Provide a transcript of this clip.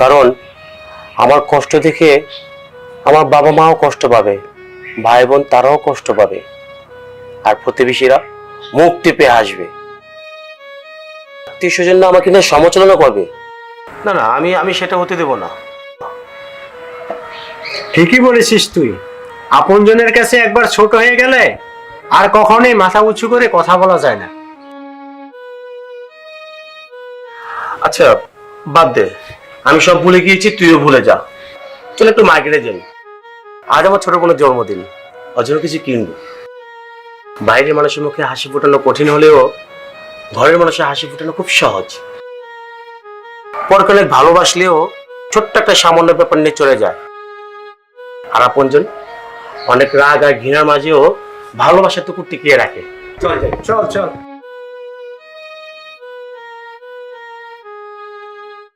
কারণ আমার কষ্ট দেখে আমার বাবা মাও কষ্ট পাবে, ভাই বোন তারাও কষ্ট পাবে, আর প্রতিবেশীরা মুখ টিপে হাসবে, আত্মীয় স্বজন আমাকে নিয়ে সমালোচনা করবে। না না, আমি আমি সেটা হতে দেব না। ঠিকই বলেছিস তুই। আপনজনের কাছে একবার ছোট হয়ে গেলে আর কখনোই মাথা উঁচু করে কথা বলা যায় না। আচ্ছা বাদ দে, আমি সব ভুলে গিয়েছি, তুইও ভুলে যা। চল একটু মার্কেটে যাই, আজ আমার ছোট বোনের জন্মদিন, ওর জন্য কিছু কিনবো। বাইরের মানুষের মুখে হাসি ফোটানো কঠিন হলেও ঘরের মানুষের হাসি ফোটানো খুব সহজ। পরকে অনেক ভালোবাসলেও ছোট্ট একটা সামান্য ব্যাপার নিয়ে চলে যায়, আর আপনজন অনেক রাগ আর ঘৃণার মাঝেও ভালোবাসা তো টিকিয়ে রাখে। চল চল।